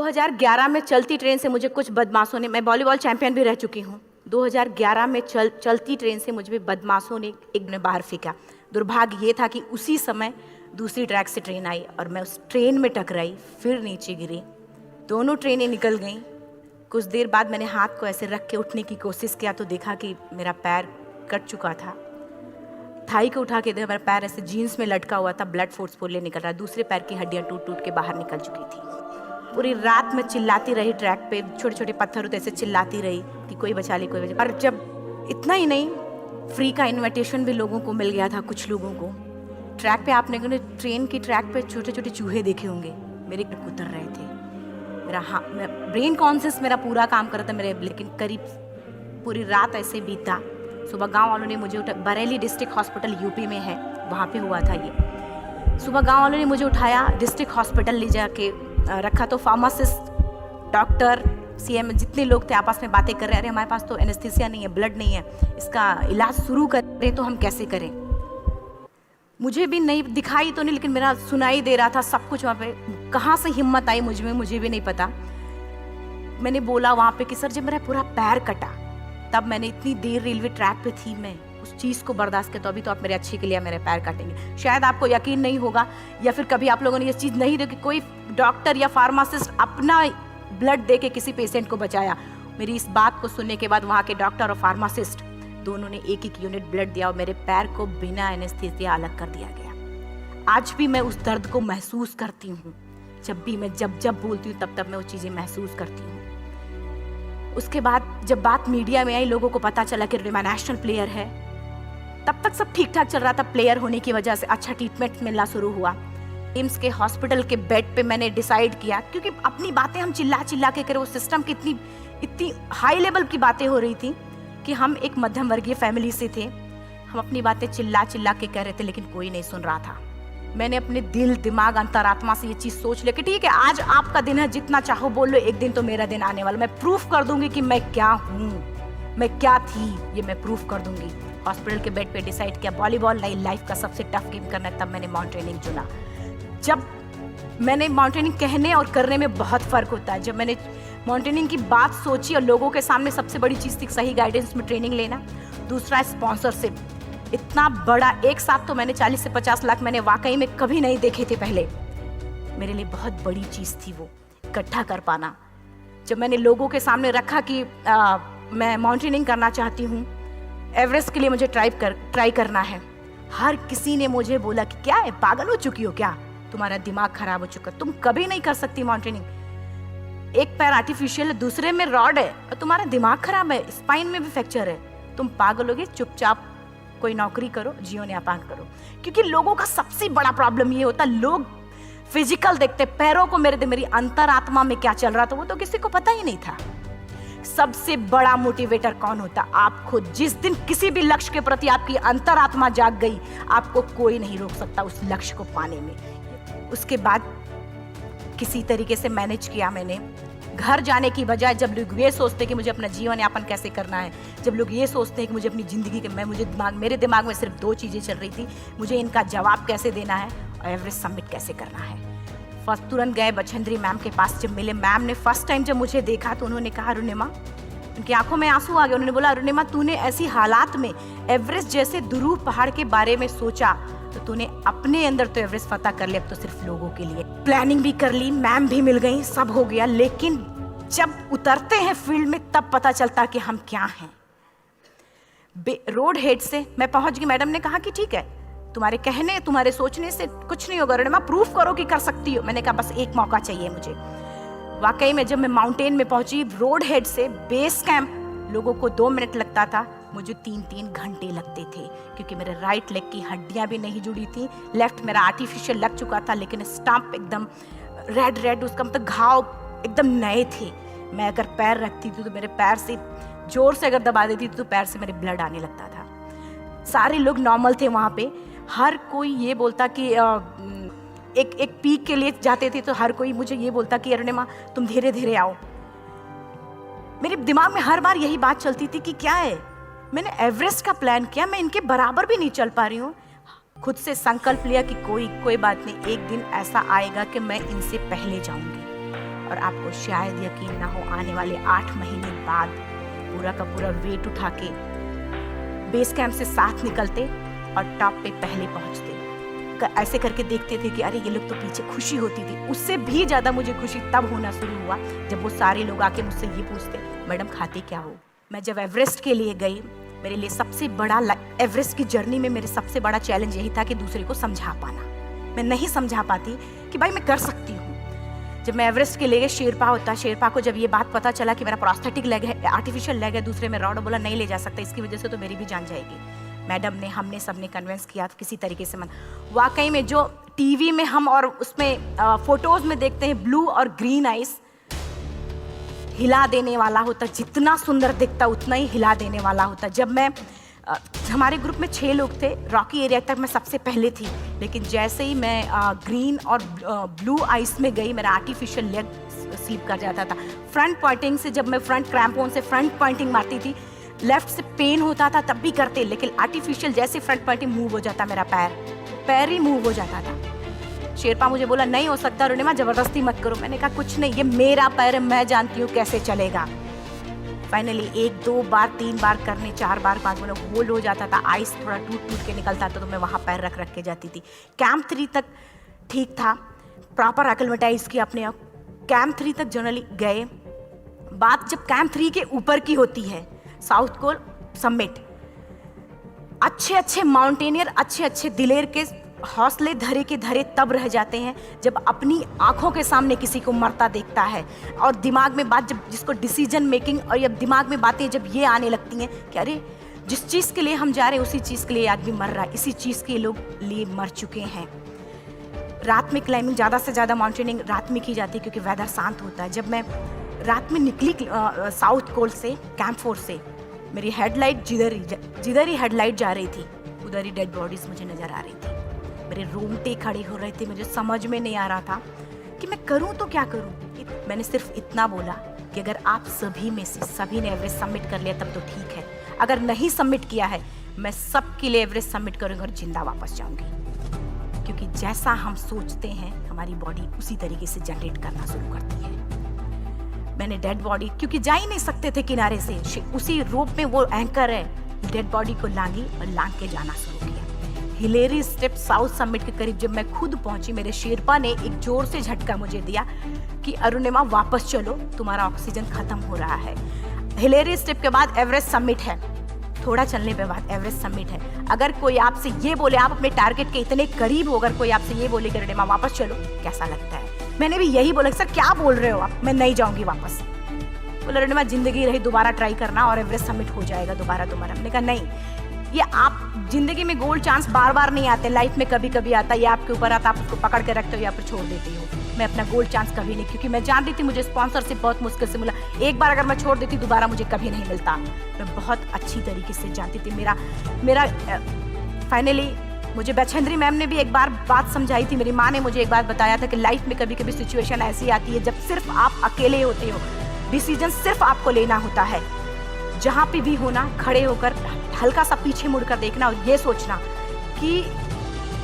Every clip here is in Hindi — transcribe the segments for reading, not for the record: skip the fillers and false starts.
2011 में चलती ट्रेन से मुझे कुछ बदमाशों ने, मैं वॉलीबॉल चैंपियन भी रह चुकी हूँ, 2011 में चलती ट्रेन से मुझे बदमाशों ने एक ने बाहर फेंका। दुर्भाग्य ये था कि उसी समय दूसरी ट्रैक से ट्रेन आई और मैं उस ट्रेन में टकराई, फिर नीचे गिरी। दोनों ट्रेनें निकल गईं। कुछ देर बाद मैंने हाथ को ऐसे रख के उठने की कोशिश किया तो देखा कि मेरा पैर कट चुका था। थाई को उठा के देखा, मेरा पैर ऐसे जीन्स में लटका हुआ था, ब्लड फोर्सफुली निकल रहा, दूसरे पैर की हड्डियाँ टूट टूट के बाहर निकल चुकी थी। पूरी रात मैं चिल्लाती रही ट्रैक पे, छोटे छोटे पत्थर होते ऐसे चिल्लाती रही कि कोई बचा ले, कोई बचा। पर जब इतना ही नहीं, फ्री का इन्विटेशन भी लोगों को मिल गया था। कुछ लोगों को ट्रैक पे, आपने ट्रेन की ट्रैक पे छोटे छोटे चूहे देखे होंगे, मेरे उतर रहे थे। मेरा ब्रेन कॉन्शियस मेरा पूरा काम कर रहा था मेरे, लेकिन करीब पूरी रात ऐसे बीता। सुबह गांव वालों ने मुझे बरेली डिस्ट्रिक्ट हॉस्पिटल यूपी में है, वहाँ पे हुआ था ये। सुबह गांव वालों ने मुझे उठाया, डिस्ट्रिक्ट हॉस्पिटल ले जाके रखा तो फार्मासिस्ट, डॉक्टर, सीएम जितने लोग थे आपस में बातें कर रहे, अरे हमारे पास तो एनेस्थीसिया नहीं है, ब्लड नहीं है, इसका इलाज शुरू करें तो हम कैसे करें। मुझे भी नहीं दिखाई तो नहीं, लेकिन मेरा सुनाई दे रहा था सब कुछ वहाँ पे। कहाँ से हिम्मत आई मुझ में, मुझे भी नहीं पता। मैंने बोला वहाँ पे कि सर जब मेरा पूरा पैर कटा, तब मैंने इतनी देर रेलवे ट्रैक पे थी, मैं उस चीज़ को बर्दाश्त किया, तो अभी तो आप मेरे अच्छे के लिए मेरे पैर काटेंगे। शायद आपको यकीन नहीं होगा या फिर कभी आप लोगों ने ये चीज़ नहीं देखी, कोई डॉक्टर या फार्मासिस्ट अपना ब्लड दे के किसी पेशेंट को बचाया। मेरी इस बात को सुनने के बाद वहाँ के डॉक्टर और फार्मासिस्ट दोनों ने एक एक यूनिट ब्लड दिया और मेरे पैर को बिना एनेस्थीसिया अलग कर दिया गया। आज भी मैं उस दर्द को महसूस करती हूँ। जब भी मैं जब बोलती हूँ तब मैं वो चीज़ें महसूस करती हूँ। उसके बाद जब बात मीडिया में आई, लोगों को पता चला कि अरुणिमा नेशनल प्लेयर है, तब तक सब ठीक ठाक चल रहा था। प्लेयर होने की वजह से अच्छा ट्रीटमेंट मिलना शुरू हुआ। एम्स के हॉस्पिटल के बेड पे मैंने डिसाइड किया, क्योंकि अपनी बातें हम चिल्ला चिल्ला के करे, वो सिस्टम की इतनी हाई लेवल की बातें हो रही थी कि हम एक मध्यम वर्गीय फैमिली से थे, हम अपनी बातें चिल्ला चिल्ला के कह रहे थे, लेकिन कोई नहीं सुन रहा था। मैंने अपने दिल, दिमाग, अंतरात्मा से ये चीज़ सोच ले कि ठीक है, आज आपका दिन है, जितना चाहो बोल लो, एक दिन तो मेरा दिन आने वाला, मैं प्रूफ कर दूंगी कि मैं क्या हूँ, मैं क्या थी, ये मैं प्रूफ कर दूंगी। हॉस्पिटल के बेड पे डिसाइड किया वॉलीबॉल नहीं, लाइफ का सबसे टफ गेम करना है। तब मैंने माउंटेनिंग चुना। जब मैंने माउंटेनिंग कहने और करने में बहुत फ़र्क होता है। जब मैंने माउंटेनिंग की बात सोची और लोगों के सामने, सबसे बड़ी चीज़ थी सही गाइडेंस में ट्रेनिंग लेना, दूसरा स्पॉन्सरशिप। इतना बड़ा एक साथ तो मैंने 40 से 50 लाख मैंने वाकई में कभी नहीं देखे थे पहले। मेरे लिए बहुत बड़ी चीज़ थी वो इकट्ठा कर पाना। जब मैंने लोगों के सामने रखा कि मैं माउंटेनिंग करना चाहती हूँ, एवरेस्ट के लिए मुझे ट्राई करना है, हर किसी ने मुझे बोला कि क्या है, पागल हो चुकी हो क्या, तुम्हारा दिमाग खराब हो चुका, तुम कभी नहीं कर सकती माउंटेनिंग। एक पैर आर्टिफिशियल है, दूसरे में रॉड है, और तुम्हारा दिमाग खराब है, स्पाइन में भी फ्रैक्चर है, तुम पागल होगे, चुपचाप कोई नौकरी करो, जीवन यापन करो। क्योंकि लोगों का सबसे बड़ा प्रॉब्लम ये होता, लोग फिजिकल देखते, पैरों को मेरी अंतरात्मा में क्या चल रहा था वो तो किसी को पता ही नहीं था। सबसे बड़ा मोटिवेटर कौन होता? आप खुद। जिस दिन किसी भी लक्ष्य के प्रति आपकी अंतरात्मा जाग गई, आपको कोई नहीं रोक सकता उस लक्ष्य को पाने में। उसके बाद किसी तरीके से मैनेज किया मैंने। घर जाने की बजाय जब लोग ये सोचते कि मुझे अपना जीवन यापन कैसे करना है, जब लोग ये सोचते हैं कि मुझे अपनी ज़िंदगी के मेरे दिमाग में सिर्फ 2 चीज़ें चल रही थी, मुझे इनका जवाब कैसे देना है और एवरेस्ट सबमिट कैसे करना है। फर्स्ट तुरंत गए बछेंद्री मैम के पास। जब मिले, मैम ने फर्स्ट टाइम जब मुझे देखा तो उन्होंने कहा, अरुणिमा, उनकी आंखों में आंसू आ गए। उन्होंने बोला, अरुणिमा, तूने ऐसी हालात में एवरेस्ट जैसे दुरूह पहाड़ के बारे में सोचा तो तूने अपने अंदर तो एवरेस्ट फतह कर लिया, अब तो सिर्फ लोगों के लिए। प्लानिंग भी कर ली, मैम भी मिल गई, सब हो गया, लेकिन जब उतरते हैं फील्ड में तब पता चलता कि हम क्या हैं। रोड हेड से मैं पहुंच गई। मैडम ने कहा कि ठीक है, तुम्हारे कहने, तुम्हारे सोचने से कुछ नहीं होगा, अरुणिमा, प्रूफ करो कि कर सकती हो। मैंने कहा बस एक मौका चाहिए मुझे। वाकई में जब मैं माउंटेन में पहुंची, रोड हेड से बेस कैंप लोगों को 2 मिनट लगता था, मुझे 3-3 घंटे लगते थे, क्योंकि मेरे राइट लेग की हड्डियां भी नहीं जुड़ी थी। लेफ्ट मेरा आर्टिफिशियल लग चुका था, लेकिन स्टंप एकदम रेड, उसका मतलब घाव एकदम नए थे। मैं अगर पैर रखती थी तो मेरे पैर से जोर से अगर दबा देती थी तो पैर से मेरे ब्लड आने लगता था। सारे लोग नॉर्मल थे वहाँ पे। हर कोई ये बोलता कि एक पीक के लिए जाते थे तो हर कोई मुझे ये बोलता कि अरुणिमा, तुम धीरे धीरे आओ। मेरे दिमाग में हर बार यही बात चलती थी कि क्या है, मैंने एवरेस्ट का प्लान किया, मैं इनके बराबर भी नहीं चल पा रही हूँ। खुद से संकल्प लिया कि कोई बात नहीं, एक दिन ऐसा आएगा कि मैं इनसे पहले जाऊंगी। और आपको शायद यकीन ना हो, आने वाले 8 महीने बाद पूरा का पूरा वेट उठा के बेस कैंप से साथ निकलते और टॉप पे पहले पहुंचते। ऐसे करके देखते थे कि अरे ये लोग तो पीछे। खुशी होती थी। उससे भी ज़्यादा मुझे खुशी तब होना शुरू हुआ जब वो सारे लोग आके मुझसे ये पूछते, मैडम खाते क्या हो। मैं जब एवरेस्ट के लिए गई, मेरे लिए सबसे बड़ा एवरेस्ट की जर्नी में मेरे सबसे बड़ा चैलेंज यही था कि दूसरे को समझा पाना। मैं नहीं समझा पाती कि भाई मैं कर सकती हूँ। जब मैं एवरेस्ट के लिए गई, शेरपा को जब ये बात पता चला कि मेरा प्रोस्थेटिक लेग है, आर्टिफिशियल लेग है दूसरे में रॉड, बोला नहीं ले जा सकता, इसकी वजह से तो मेरी भी जान जाएगी। मैडम ने, हमने सबने कन्विंस किया किसी तरीके से। मन वाकई में जो टीवी में हम और उसमें फोटोज में देखते हैं ब्लू और ग्रीन आइस, हिला देने वाला होता। जितना सुंदर दिखता उतना ही हिला देने वाला होता। जब मैं हमारे ग्रुप में 6 लोग थे, रॉकी एरिया तक मैं सबसे पहले थी, लेकिन जैसे ही मैं ग्रीन और ब्लू आइस में गई, मेरा आर्टिफिशियल लेग स्लिप कर जाता था। फ्रंट पॉइंटिंग से, जब मैं फ्रंट क्रैम्पोन से फ्रंट पॉइंटिंग मारती थी, लेफ्ट से पेन होता था तब भी करते, लेकिन आर्टिफिशियल जैसे फ्रंट पॉइंटिंग मूव हो जाता, मेरा पैर ही मूव हो जाता था। शेरपा मुझे बोला नहीं हो सकता अरुणिमा, जबरदस्ती मत करो। मैंने कहा कुछ नहीं, ये मेरा पैर है, मैं जानती हूँ कैसे चलेगा। फाइनली 1, 2 बार, 3 बार करने, 4 बार, 5 बार होल्ड हो जाता था। आइस थोड़ा टूट के निकलता था तो मैं वहाँ पैर रख के जाती थी। कैंप 3 तक ठीक था, प्रॉपर एक्लिमेटाइज किया अपने आप। कैंप 3 तक जनरली गए। बात जब कैंप 3 के ऊपर की होती है, साउथ कोल समिट, अच्छे माउंटेनियर, अच्छे दिलेर के हौसले धरे के धरे तब रह जाते हैं जब अपनी आंखों के सामने किसी को मरता देखता है और दिमाग में बात, जब जिसको डिसीजन मेकिंग, और जब दिमाग में बातें जब ये आने लगती हैं कि अरे जिस चीज़ के लिए हम जा रहे हैं उसी चीज़ के लिए आदमी मर रहा है, इसी चीज़ के लोग लिए मर चुके हैं। रात में क्लाइंबिंग, ज़्यादा से ज़्यादा माउंटेनिंग रात में की जाती है क्योंकि वेदर शांत होता है। जब मैं रात में निकली साउथ कोल से, कैंप 4 से, मेरी हेडलाइट जिधर ही हेडलाइट जा रही थी उधर ही डेड बॉडीज मुझे नज़र आ रही थी। मेरे रोंगटे खड़े हो रहे थे। मुझे समझ में नहीं आ रहा था कि मैं करूं तो क्या करूं। मैंने सिर्फ इतना बोला कि अगर आप सभी में से सभी ने एवरेस्ट सबमिट कर लिया तब तो ठीक है, अगर नहीं सबमिट किया है मैं सबके लिए एवरेस्ट सबमिट करूंगी और जिंदा वापस जाऊंगी। क्योंकि जैसा हम सोचते हैं हमारी बॉडी उसी तरीके से जनरेट करना शुरू करती है। मैंने डेड बॉडी, क्योंकि जा ही नहीं सकते थे किनारे से, उसी रोप में वो एंकर है, डेड बॉडी को लांगी और लांग के जाना शुरू किया। हिलेरी स्टेप साउथ समिट के करीब जब मैं खुद पहुंची, मेरे शेरपा ने एक जोर से झटका मुझे दिया कि अरुणिमा वापस चलो, तुम्हारा ऑक्सीजन खत्म हो रहा है। हिलेरी स्टेप के बाद एवरेस्ट समिट है, थोड़ा चलने के बाद एवरेस्ट समिट है। अगर कोई आपसे ये बोले, आप अपने टारगेट के इतने करीब हो, अगर कोई आपसे ये बोले कि अरुणिमा वापस चलो, कैसा लगता है? मैंने भी यही बोला, सर क्या बोल रहे हो आप, मैं नहीं जाऊंगी वापस। बोला अरुणिमा जिंदगी रही, दोबारा ट्राई करना और एवरेस्ट समिट हो जाएगा दोबारा। मैंने कहा नहीं, ये आप जिंदगी में गोल्ड चांस बार बार नहीं आते, लाइफ में कभी कभी आता है, ये आपके ऊपर आता, आप उसको पकड़ के रखते हो या फिर छोड़ देते हो। मैं अपना गोल्ड चांस कभी नहीं, क्योंकि मैं जान रही थी मुझे स्पॉन्सरशिप बहुत मुश्किल से मिला। एक बार अगर मैं छोड़ देती दोबारा मुझे कभी नहीं मिलता। मैं बहुत अच्छी तरीके से जानती थी। मेरा फाइनली मुझे बछेंद्री मैम ने भी एक बार बात समझाई थी, मेरी माँ ने मुझे एक बार बताया था कि लाइफ में कभी कभी सिचुएशन ऐसी आती है जब सिर्फ आप अकेले होते हो, डिसीजन सिर्फ आपको लेना होता है। जहाँ पे भी होना, खड़े होकर हल्का सा पीछे मुड़कर देखना और ये सोचना कि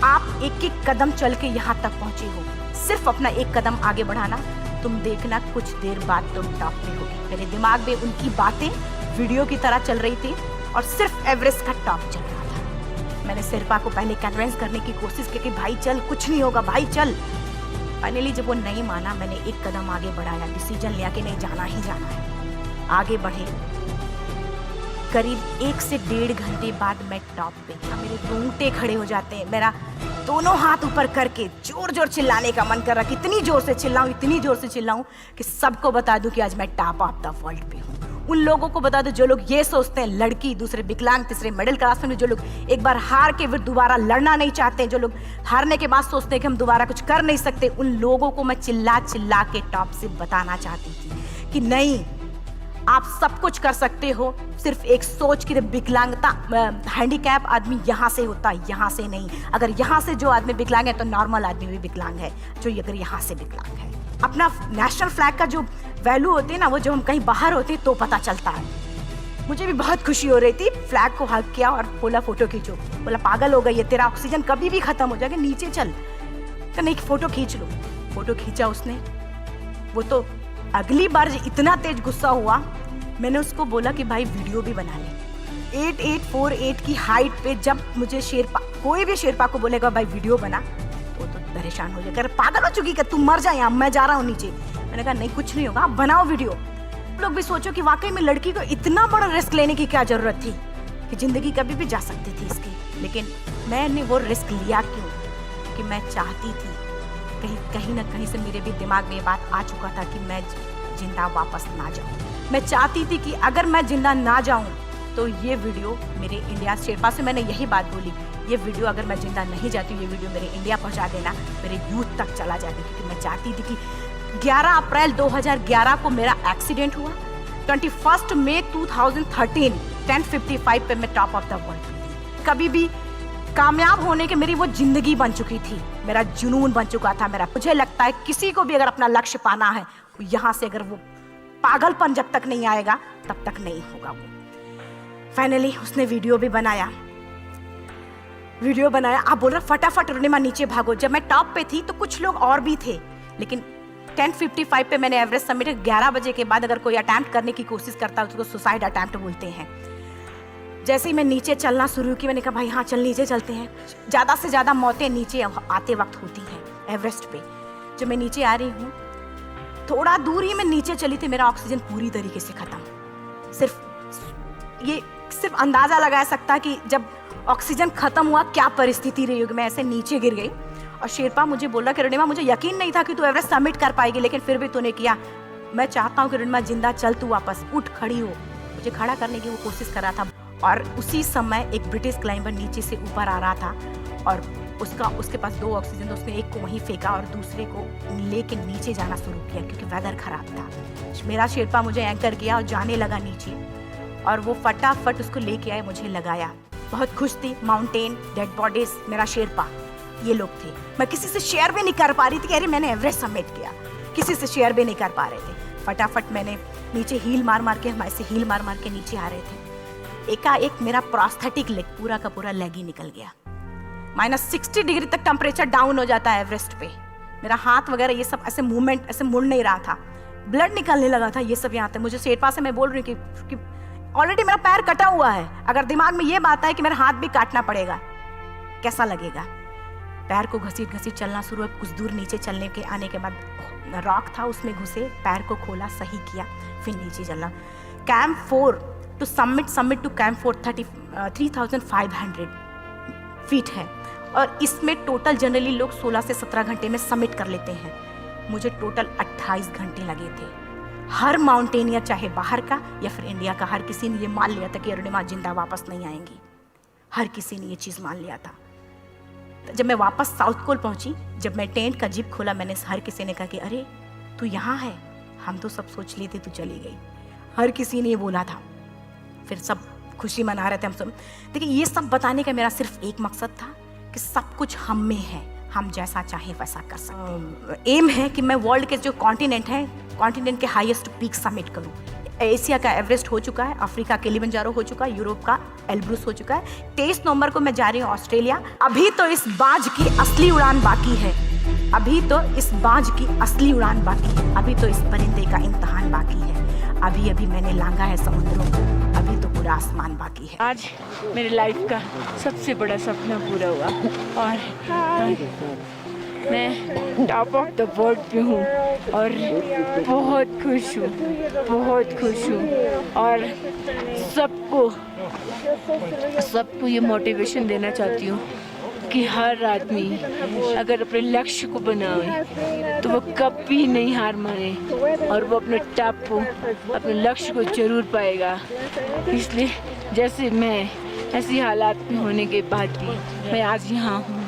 आप एक एक कदम चल के यहाँ तक पहुँचे हो। सिर्फ अपना एक कदम आगे बढ़ाना, तुम देखना कुछ देर बाद तुम टॉप पे होगी। मेरे दिमाग में उनकी बातें वीडियो की तरह चल रही थी और सिर्फ एवरेस्ट का टॉप चल रहा था। मैंने शेरपा को पहले कन्विंस करने की कोशिश की कि भाई चल, कुछ नहीं होगा भाई चल। फाइनली जब वो नहीं माना, मैंने एक कदम आगे बढ़ाया, डिसीजन लिया कि नहीं, जाना ही जाना है। आगे बढ़े। करीब 1 से 1.5 घंटे बाद मैं टॉप पे था। मेरे रोंगटे खड़े हो जाते हैं। मेरा दोनों हाथ ऊपर करके जोर जोर चिल्लाने का मन कर रहा, कितनी जोर से चिल्लाऊं, इतनी जोर से चिल्लाऊं कि सबको बता दूं कि आज मैं टॉप ऑफ द वर्ल्ड पे हूँ। उन लोगों को बता दो जो लोग ये सोचते हैं, लड़की, दूसरे विकलांग, तीसरे मिडिल क्लास में, जो लोग एक बार हार के फिर दोबारा लड़ना नहीं चाहते, जो लोग हारने के बाद सोचते हैं कि हम दोबारा कुछ कर नहीं सकते, उन लोगों को मैं चिल्ला चिल्ला के टॉप से बताना चाहती थी कि नहीं, आप सब कुछ कर सकते हो। सिर्फ एक सोच की विकलांगता, हैंडीकैप आदमी यहाँ से होता है, यहाँ से नहीं। अगर यहाँ से जो आदमी विकलांग है तो नॉर्मल आदमी भी विकलांग है, जो अगर यहाँ से विकलांग है। अपना नेशनल फ्लैग का जो वैल्यू होती है ना, वो जो हम कहीं बाहर होते हैं तो पता चलता है। मुझे भी बहुत खुशी हो रही थी। फ्लैग को हग किया और बोला फोटो खींचो। बोला पागल हो गई है, तेरा ऑक्सीजन कभी भी खत्म हो जाएगा, नीचे चल। नहीं, फोटो खींच लो। फोटो खींचा उसने। वो तो अगली बार इतना तेज गुस्सा हुआ, मैंने उसको बोला कि भाई वीडियो भी बना ले। 8848 की हाइट पे जब मुझे शेरपा, कोई भी शेरपा को बोलेगा भाई वीडियो बना, तो परेशान हो जाएगा, पागल हो चुकी, तू मर जा यहाँ, मैं जा रहा हूँ नीचे। मैंने कहा नहीं कुछ नहीं होगा, आप बनाओ वीडियो। लोग भी सोचो कि वाकई में लड़की को इतना बड़ा रिस्क लेने की क्या जरूरत थी कि जिंदगी कभी भी जा सकती थी इसकी। लेकिन मैंने वो रिस्क लिया क्यों? कि मैं चाहती थी, कहीं ना कहीं से मेरे भी दिमाग में ये बात आ चुका था कि मैं जिंदा वापस ना जाऊं। मैं चाहती थी कि अगर मैं जिंदा ना जाऊं तो ये वीडियो मेरे इंडिया, शेरपा से मैंने यही बात बोली, ये वीडियो अगर मैं जिंदा नहीं जाती, ये वीडियो मेरे इंडिया पहुंचा देना, मेरे यूथ तक चला जाएगा। क्योंकि मैं चाहती थी कि 11 अप्रैल 2011 को मेरा एक्सीडेंट हुआ, 21 मई 2013 10:55 पे मैं टॉप ऑफ द वर्ल्ड। कभी भी कामयाब होने की मेरी वो जिंदगी बन चुकी थी, मेरा जुनून बन चुका था मेरा। मुझे लगता है किसी को भी अगर अपना लक्ष्य पाना है, यहाँ से अगर वो पागलपन जब तक नहीं आएगा तब तक नहीं होगा वो। फाइनली उसने वीडियो भी बनाया, आप बोल रहे फटाफट अरुणिमा नीचे भागो। जब मैं टॉप पे थी तो कुछ लोग और भी थे, लेकिन 10:55 पे मैंने एवरेस्ट समिट, 11 बजे के बाद अगर कोई अटैम्प्ट करने की कोशिश करता है उसको सुसाइड अटैम्प्ट बोलते हैं। जैसे ही मैं नीचे चलना शुरू की, मैंने कहा भाई हाँ चल नीचे चलते हैं। ज़्यादा से ज़्यादा मौतें नीचे आते वक्त होती हैं एवरेस्ट पे। जब मैं नीचे आ रही हूँ, थोड़ा दूर ही मैं नीचे चली थी, मेरा ऑक्सीजन पूरी तरीके से ख़त्म। सिर्फ अंदाज़ा लगाया सकता कि जब ऑक्सीजन ख़त्म हुआ क्या परिस्थिति रही होगी। मैं ऐसे नीचे गिर गई और शेरपा मुझे बोला कि अरुणिमा मुझे यकीन नहीं था कि तू एवरेस्ट समिट कर पाएगी, लेकिन फिर भी तूने किया। मैं चाहता हूँ कि अरुणिमा जिंदा चल, तू वापस उठ, खड़ी हो। मुझे खड़ा करने की वो कोशिश कर रहा था और उसी समय एक ब्रिटिश क्लाइंबर नीचे से ऊपर आ रहा था और उसके पास 2 ऑक्सीजन, तो उसने एक को वहीं फेंका और दूसरे को लेके नीचे जाना शुरू किया क्योंकि वेदर खराब था। मेरा शेरपा मुझे एंकर किया और जाने लगा नीचे और वो फटाफट उसको लेके आए, मुझे लगाया। बहुत खुश थी। माउंटेन, डेड बॉडीज, मेरा शेरपा, ये लोग थे। मैं किसी से शेयर भी नहीं कर पा रही थी कि अरे मैंने एवरेस्ट समिट किया, किसी से शेयर भी नहीं कर पा रहे थे। फटाफट मैंने नीचे हील मार के, हमारे से हील मार के नीचे आ रहे थे। एकाएक मेरा प्रोस्थेटिक लेग, पूरा का पूरा लेग ही निकल गया। -60 डिग्री तक टेम्परेचर डाउन हो जाता है एवरेस्ट पे। मेरा हाथ वगैरह ये सब ऐसे मूवमेंट, ऐसे मुड़ नहीं रहा था, ब्लड निकलने लगा था, ये सब यहाँ तक। मुझे शेरपा से मैं बोल रही हूँ कि ऑलरेडी मेरा पैर कटा हुआ है, अगर दिमाग में ये बात है कि मेरा हाथ भी काटना पड़ेगा, कैसा लगेगा। पैर को घसीट चलना शुरू हुआ। कुछ दूर नीचे चलने के आने के बाद रॉक था, उसमें घुसे, पैर को खोला, सही किया, फिर नीचे चलना। Camp 4 to summit to camp 4 3500 feet है और इसमें टोटल जनरली लोग 16 से 17 घंटे में समिट कर लेते हैं। मुझे टोटल 28 घंटे लगे थे। हर माउंटेनियर, चाहे बाहर का या फिर इंडिया का, हर किसी ने ये मान लिया था कि अरुणिमा जिंदा वापस नहीं आएंगी। हर किसी ने ये चीज़ मान लिया था। तो जब मैं वापस साउथ पोल पहुंची, जब मैं टेंट का जिप खोला, मैंने हर किसी ने कहा कि अरे तू यहाँ है, हम तो सब सोच लिए थे तू चली गई। हर किसी ने ये बोला था। फिर सब खुशी मना रहे थे हम सब। देखिए ये सब बताने का मेरा सिर्फ एक मकसद था कि सब कुछ हम में है, हम जैसा चाहे वैसा कर सकते। एम है कि मैं वर्ल्ड के जो कॉन्टिनेंट है, कॉन्टिनेंट के हाईएस्ट पीक समिट करूं। एशिया का एवरेस्ट हो चुका है, अफ्रीका किलिमंजारो हो चुका है, यूरोप का एल्ब्रुस हो चुका है। 23 नवंबर को मैं जा रही हूँ ऑस्ट्रेलिया। अभी तो इस बाज की असली उड़ान बाकी है, अभी तो इस बाज की असली उड़ान बाकी है, अभी तो इस परिंदे का इम्तहान बाकी है। अभी अभी मैंने लांघा है समुद्रों को, अभी तो पूरा आसमान बाकी है। आज मेरे लाइफ का सबसे बड़ा सपना पूरा हुआ और मैं टॉप ऑफ द वर्ल्ड पे हूँ और बहुत खुश हूँ और सबको ये मोटिवेशन देना चाहती हूँ कि हर आदमी अगर अपने लक्ष्य को बनाए तो वो कभी नहीं हार माने और वो अपने टॉप को, अपने लक्ष्य को जरूर पाएगा। इसलिए जैसे मैं ऐसी हालात में होने के बाद भी मैं आज यहाँ हूँ।